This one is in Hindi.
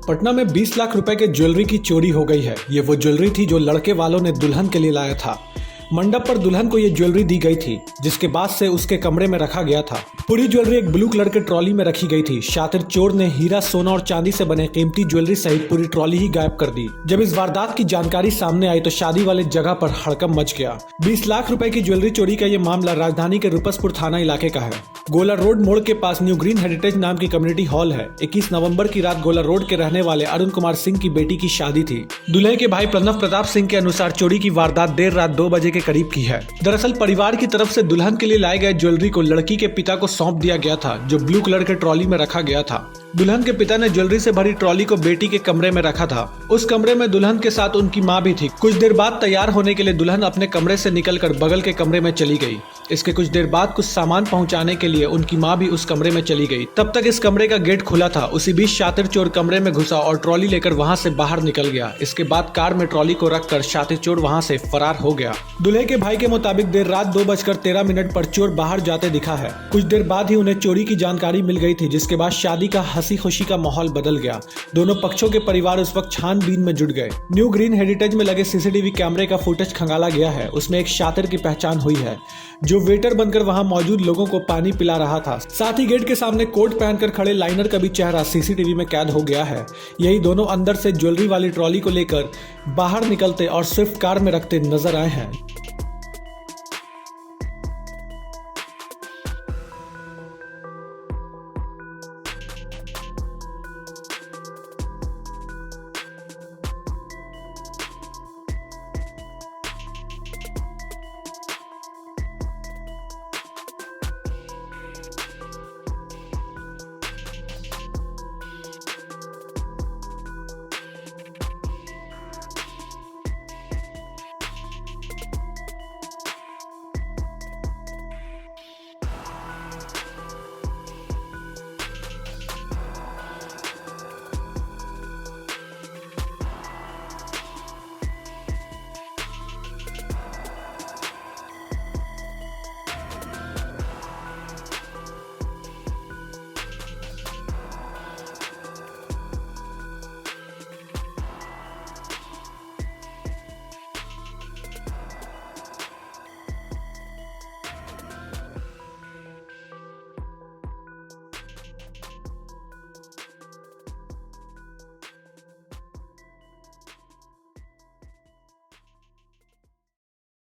पटना में 20 लाख रुपए के ज्वेलरी की चोरी हो गई है। ये वो ज्वेलरी थी जो लड़के वालों ने दुल्हन के लिए लाया था। मंडप पर दुल्हन को ये ज्वेलरी दी गई थी, जिसके बाद से उसके कमरे में रखा गया था। पूरी ज्वेलरी एक ब्लू कलर के ट्रॉली में रखी गई थी। शातिर चोर ने हीरा, सोना और चांदी से बने कीमती ज्वेलरी सहित पूरी ट्रॉली ही गायब कर दी। जब इस वारदात की जानकारी सामने आई तो शादी वाले जगह पर हड़कंप मच गया। 20 लाख रुपए की ज्वेलरी चोरी का ये मामला राजधानी के रुपसपुर थाना इलाके का है। गोला रोड मोड़ के पास न्यू ग्रीन हेरिटेज नाम की कम्युनिटी हॉल है। 21 नवंबर की रात गोला रोड के रहने वाले अरुण कुमार सिंह की बेटी की शादी थी। दूल्हे के भाई प्रणव प्रताप सिंह के अनुसार चोरी की वारदात देर रात 2 बजे के करीब की है। दरअसल परिवार की तरफ से दुल्हन के लिए लाए गए ज्वेलरी को लड़की के पिता को सौंप दिया गया था, जो ब्लू कलर के ट्रॉली में रखा गया था। दुल्हन के पिता ने ज्वेलरी से भरी ट्रॉली को बेटी के कमरे में रखा था। उस कमरे में दुल्हन के साथ उनकी मां भी थी। कुछ देर बाद तैयार होने के लिए दुल्हन अपने कमरे से निकलकर बगल के कमरे में चली गई। इसके कुछ देर बाद कुछ सामान पहुंचाने के लिए उनकी मां भी उस कमरे में चली गई। तब तक इस कमरे का गेट खुला था। उसी बीच शातिर चोर कमरे में घुसा और ट्रॉली लेकर वहां से बाहर निकल गया। इसके बाद कार में ट्रॉली को रखकर शातिर चोर वहां से फरार हो गया। दूल्हे के भाई के मुताबिक देर रात 2:13 पर चोर बाहर जाते दिखा है। कुछ देर बाद ही उन्हें चोरी की जानकारी मिल गई थी, जिसके बाद शादी का हंसी खुशी का माहौल बदल गया। दोनों पक्षों के परिवार उस वक्त छानबीन में जुट गए। न्यू ग्रीन हेरिटेज में लगे सीसीटीवी कैमरे का फुटेज खंगाला गया है। उसमें एक शातिर की पहचान हुई है, जो वेटर बनकर वहां मौजूद लोगों को पानी पिला रहा था। साथ ही गेट के सामने कोट पहनकर खड़े लाइनर का भी चेहरा सीसीटीवी में कैद हो गया है। यही दोनों अंदर से ज्वेलरी वाली ट्रॉली को लेकर बाहर निकलते और स्विफ्ट कार में रखते नजर आए हैं।